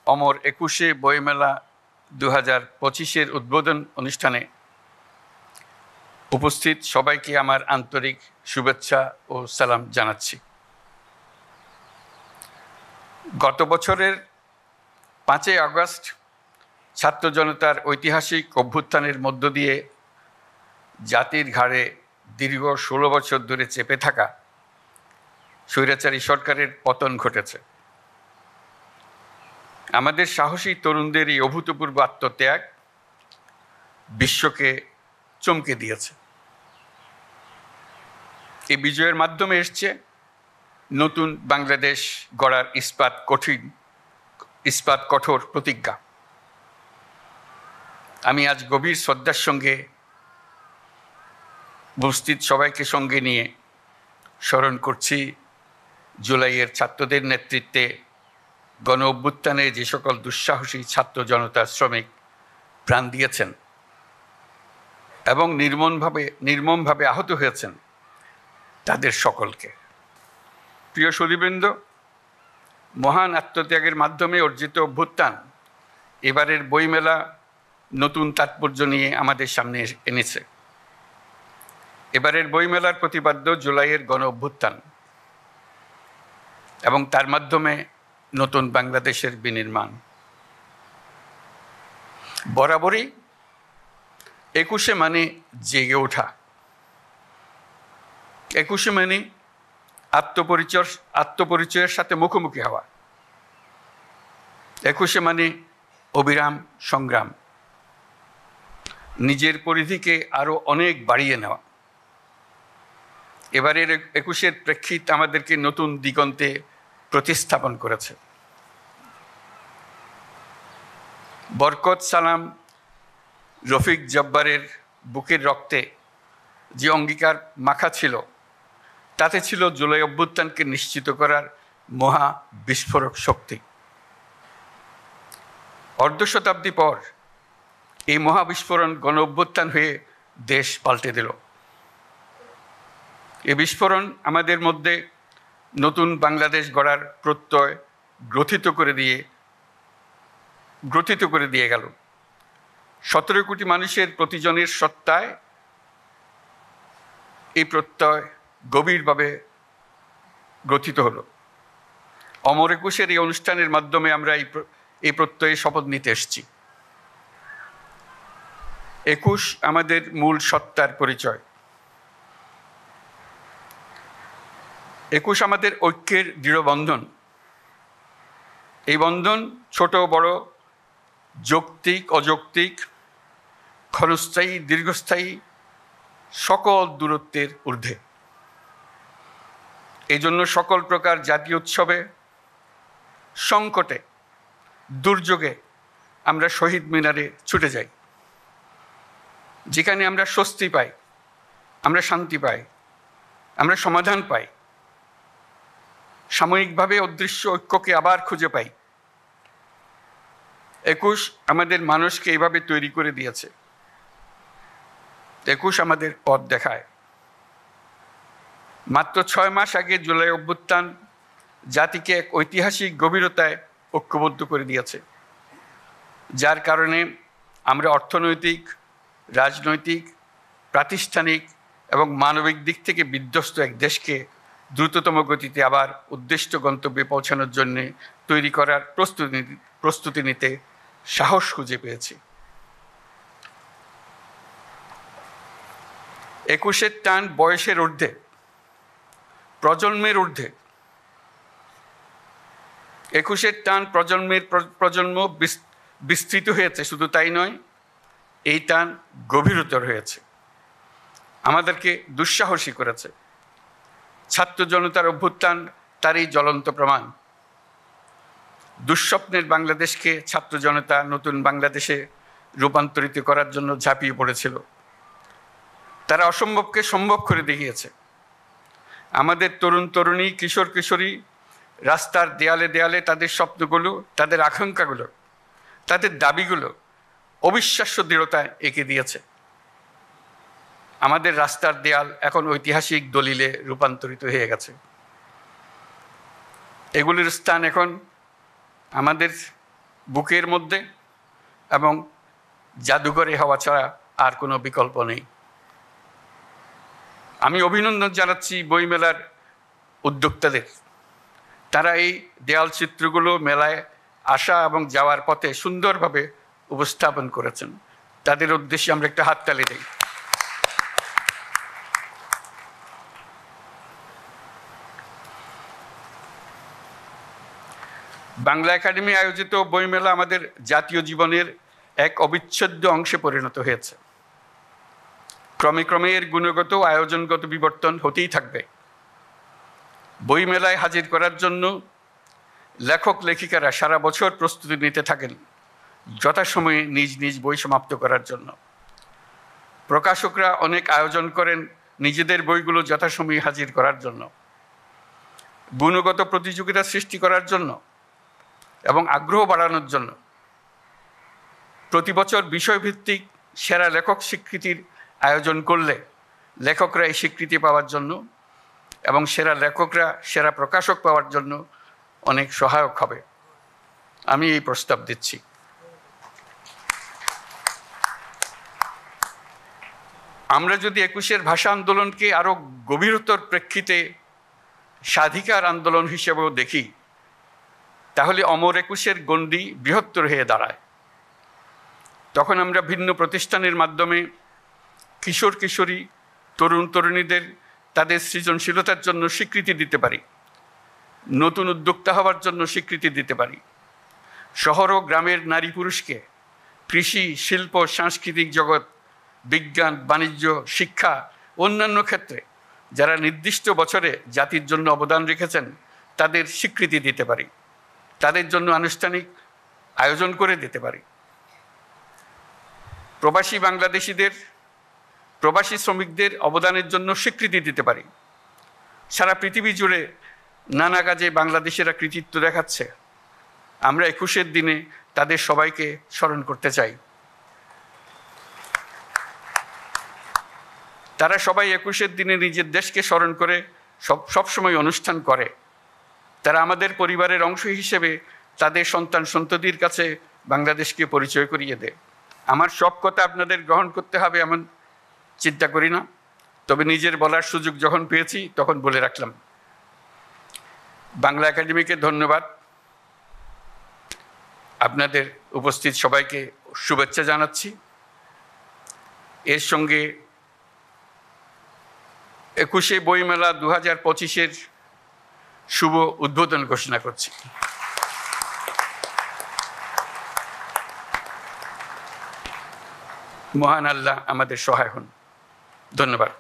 অমর ২১শে বইমেলা ২০২৫-এর উদ্বোধন অনুষ্ঠানে উপস্থিত সবাইকে আমার আন্তরিক শুভেচ্ছা ও সালাম জানাচ্ছি। গত বছরের ৫ই আগস্ট ছাত্র জনতার ঐতিহাসিক অভ্যুত্থানের মধ্য দিয়ে জাতির ঘাড়ে দীর্ঘ ১৬ বছর ধরে চেপে থাকা স্বৈরাচারী সরকারের পতন ঘটেছে। আমাদের সাহসী তরুণদের এই অভূতপূর্ব আত্মত্যাগ বিশ্বকে চমকে দিয়েছে। এই বিজয়ের মাধ্যমে এসছে নতুন বাংলাদেশ গড়ার ইস্পাত কঠোর প্রতিজ্ঞা। আমি আজ গভীর শ্রদ্ধার সঙ্গে উপস্থিত সবাইকে সঙ্গে নিয়ে স্মরণ করছি জুলাইয়ের ছাত্রদের নেতৃত্বে গণ অভ্যুত্থানে যে সকল দুঃসাহসী ছাত্র জনতা শ্রমিক প্রাণ দিয়েছেন এবং নির্মমভাবে আহত হয়েছেন তাদের সকলকে। প্রিয় সুধীবৃন্দ, মহান আত্মত্যাগের মাধ্যমে অর্জিত অভ্যুত্থান এবারের বইমেলা নতুন তাৎপর্য নিয়ে আমাদের সামনে এনেছে। এবারের বইমেলার প্রতিপাদ্য জুলাইয়ের গণ অভ্যুত্থান এবং তার মাধ্যমে নতুন বাংলাদেশের বিনির্মাণ। বরাবরই ২১শে মানে জেগে ওঠা, ২১শে মানে আত্মপরিচয়ের সাথে মুখোমুখি হওয়া, ২১শে মানে অবিরাম সংগ্রাম, নিজের পরিধিকে আরো অনেক বাড়িয়ে নেওয়া। এবারের ২১শের প্রেক্ষিত আমাদেরকে নতুন দিগন্তে প্রতিস্থাপন করেছে। বরকত সালাম রফিক জব্বারের বুকের রক্তে যে অঙ্গীকার মাখা ছিল তাতে ছিল জুলাই অভ্যুত্থানকে নিশ্চিত করার মহা বিস্ফোরক শক্তি। অর্ধ শতাব্দী পর এই মহাবিস্ফোরণ গণ অভ্যুত্থান হয়ে দেশ পাল্টে দিল। এই বিস্ফোরণ আমাদের মধ্যে নতুন বাংলাদেশ গড়ার প্রত্যয় গ্রথিত করে দিয়ে গেল। ১৭ কোটি মানুষের প্রতিজনের সত্তায় এই প্রত্যয় গভীরভাবে গ্রথিত হলো। অমর ২১-এর এই অনুষ্ঠানের মাধ্যমে আমরা এই প্রত্যয়ে শপথ নিতে এসেছি। ২১ আমাদের মূল সত্তার পরিচয়। ২১ আমাদের ঐক্যের দৃঢ় বন্ধন। এই বন্ধন ছোট বড়, যৌক্তিক অযৌক্তিক, ক্ষণস্থায়ী দীর্ঘস্থায়ী সকল দূরত্বের ঊর্ধ্বে। এই জন্য সকল প্রকার জাতীয় উৎসবে, সংকটে, দুর্যোগে আমরা শহীদ মিনারে ছুটে যাই। যেখানে আমরা স্বস্তি পাই, আমরা শান্তি পাই, আমরা সমাধান পাই, সাময়িকভাবে অদৃশ্য ঐক্যকে আবার খুঁজে পাই। ২১ আমাদের মানুষকে এইভাবে তৈরি করে দিয়েছে। ২১ আমাদের পথ দেখায়। মাত্র ৬ মাস আগে জুলাই অভ্যুত্থান জাতিকে এক ঐতিহাসিক গভীরতায় ঐক্যবদ্ধ করে দিয়েছে, যার কারণে আমরা অর্থনৈতিক, রাজনৈতিক, প্রাতিষ্ঠানিক এবং মানবিক দিক থেকে বিধ্বস্ত এক দেশকে দ্রুততম গতিতে আবার উদ্দিষ্ট গন্তব্যে পৌঁছানোর জন্য তৈরি করার প্রস্তুতি নিতে সাহস খুঁজে পেয়েছি। ২১-এর টান বয়সের ঊর্ধ্বে, প্রজন্মের ঊর্ধ্বে। ২১-এর টান প্রজন্ম বিস্তৃত হয়েছে, শুধু তাই নয়, এই টান গভীরতর হয়েছে, আমাদেরকে দুঃসাহসী করেছে। ছাত্র জনতার অভ্যুত্থান তারই জ্বলন্ত প্রমাণ। দুঃস্বপ্নের বাংলাদেশকে ছাত্র জনতা নতুন বাংলাদেশে রূপান্তরিত করার জন্য ঝাঁপিয়ে পড়েছিল। তারা অসম্ভবকে সম্ভব করে দেখিয়েছে। আমাদের তরুণ তরুণী, কিশোর কিশোরী রাস্তার দেয়ালে দেয়ালে তাদের স্বপ্নগুলো, তাদের আকাঙ্ক্ষাগুলো, তাদের দাবিগুলো অবিশ্বাস্য দৃঢ়তায় এঁকে দিয়েছে। আমাদের রাস্তার দেয়াল এখন ঐতিহাসিক দলিলে রূপান্তরিত হয়ে গেছে। এগুলির স্থান এখন আমাদের বুকের মধ্যে এবং জাদুঘরে হওয়া ছাড়া আর কোনো বিকল্প নেই। আমি অভিনন্দন জানাচ্ছি বইমেলার উদ্যোক্তাদের। তারা এই দেয়াল চিত্রগুলো মেলায় আসা এবং যাওয়ার পথে সুন্দরভাবে উপস্থাপন করেছেন। তাদের উদ্দেশ্যে আমরা একটা হাততালি দিই। বাংলা একাডেমি আয়োজিত বইমেলা আমাদের জাতীয় জীবনের এক অবিচ্ছেদ্য অংশে পরিণত হয়েছে। ক্রমে ক্রমে এর গুণগত আয়োজনগত বিবর্তন হতেই থাকবে। বইমেলায় হাজির করার জন্য লেখক লেখিকারা সারা বছর প্রস্তুতি নিতে থাকেন যথাসময়ে নিজ নিজ বই সমাপ্ত করার জন্য। প্রকাশকরা অনেক আয়োজন করেন নিজেদের বইগুলো যথাসময়ে হাজির করার জন্য, গুণগত প্রতিযোগিতা সৃষ্টি করার জন্য এবং আগ্রহ বাড়ানোর জন্য। প্রতি বছর বিষয়ভিত্তিক সেরা লেখক স্বীকৃতির আয়োজন করলে লেখকরা এই স্বীকৃতি পাওয়ার জন্য এবং সেরা লেখকরা সেরা প্রকাশক পাওয়ার জন্য অনেক সহায়ক হবে। আমি এই প্রস্তাব দিচ্ছি। আমরা যদি ২১-এর ভাষা আন্দোলনকে আরও গভীরতর প্রেক্ষিতে স্বাধিকার আন্দোলন হিসেবেও দেখি, তাহলে অমর ২১-এর গণ্ডি বৃহত্তর হয়ে দাঁড়ায়। তখন আমরা ভিন্ন প্রতিষ্ঠানের মাধ্যমে কিশোর কিশোরী, তরুণ তরুণীদের তাদের সৃজনশীলতার জন্য স্বীকৃতি দিতে পারি, নতুন উদ্যোক্তা হওয়ার জন্য স্বীকৃতি দিতে পারি। শহর ও গ্রামের নারী পুরুষকে কৃষি, শিল্প, সাংস্কৃতিক জগৎ, বিজ্ঞান, বাণিজ্য, শিক্ষা, অন্যান্য ক্ষেত্রে যারা নির্দিষ্ট বছরে জাতির জন্য অবদান রেখেছেন তাদের স্বীকৃতি দিতে পারি, তাদের জন্য আনুষ্ঠানিক আয়োজন করে দিতে পারি। প্রবাসী বাংলাদেশিদের, প্রবাসী শ্রমিকদের অবদানের জন্য স্বীকৃতি দিতে পারি। সারা পৃথিবী জুড়ে নানা কাজে বাংলাদেশিরা কৃতিত্ব দেখাচ্ছে। আমরা ২১-এর দিনে তাদের সবাইকে স্মরণ করতে চাই। তারা সবাই ২১-এর দিনে নিজের দেশকে স্মরণ করে সবসময় অনুষ্ঠান করে। তারা আমাদের পরিবারের অংশ হিসেবে তাদের সন্তান সন্ততির কাছে বাংলাদেশকে পরিচয় করিয়ে দেয়। আমার সব কথা আপনাদের গ্রহণ করতে হবে এমন চিন্তা করি না, তবে নিজের বলার সুযোগ যখন পেয়েছি তখন বলে রাখলাম। বাংলা একাডেমিকে ধন্যবাদ। আপনাদের উপস্থিত সবাইকে শুভেচ্ছা জানাচ্ছি। এর সঙ্গে ২১শে বইমেলা ২০২৫-এর শুভ উদ্বোধন ঘোষণা করছি। মহান আল্লাহ আমাদের সহায় হন। ধন্যবাদ।